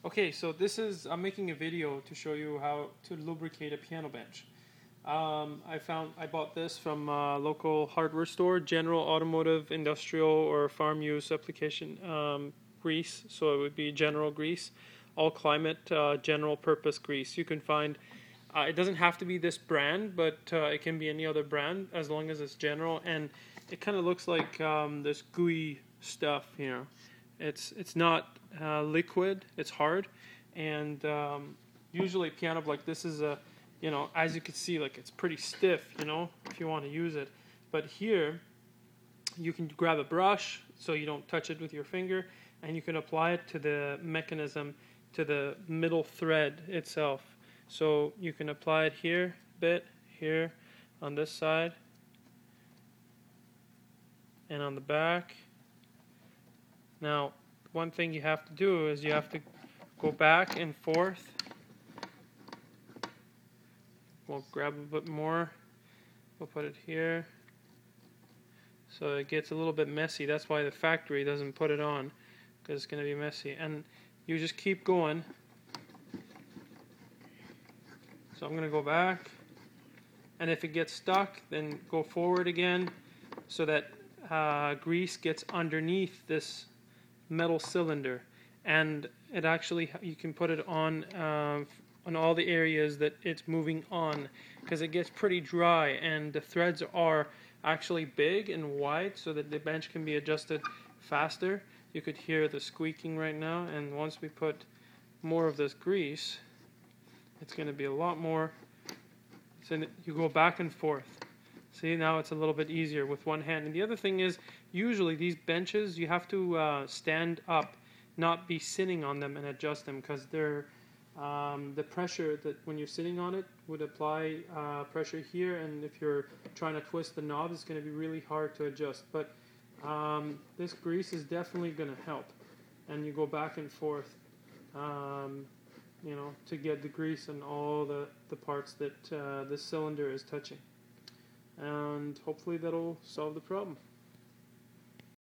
Okay, so I'm making a video to show you how to lubricate a piano bench. I bought this from a local hardware store, general automotive, industrial, or farm use application grease. So it would be general grease, all climate, general purpose grease. You can find, it doesn't have to be this brand, but it can be any other brand as long as it's general. And it kind of looks like this gooey stuff, you know. It's not liquid, it's hard, and usually piano like this is a, you know, as you can see, like it's pretty stiff, you know, if you want to use it. But here you can grab a brush so you don't touch it with your finger, and you can apply it to the mechanism, to the middle thread itself. So you can apply it here a bit, here on this side, and on the back. Now, one thing you have to do is you have to go back and forth. We'll grab a bit more. We'll put it here. So it gets a little bit messy. That's why the factory doesn't put it on, because it's going to be messy. And you just keep going. So I'm going to go back. And if it gets stuck, then go forward again so that grease gets underneath this metal cylinder, and it actually, you can put it on all the areas that it's moving on, because it gets pretty dry and the threads are actually big and wide so that the bench can be adjusted faster. You could hear the squeaking right now, and once we put more of this grease, it's going to be a lot more. So you go back and forth. See, now it's a little bit easier with one hand. And the other thing is, usually these benches, you have to stand up, not be sitting on them and adjust them, because they're the pressure that when you're sitting on it would apply pressure here, and if you're trying to twist the knob, it's going to be really hard to adjust. But this grease is definitely going to help, and you go back and forth, you know, to get the grease on all the parts that this cylinder is touching. And hopefully that'll solve the problem.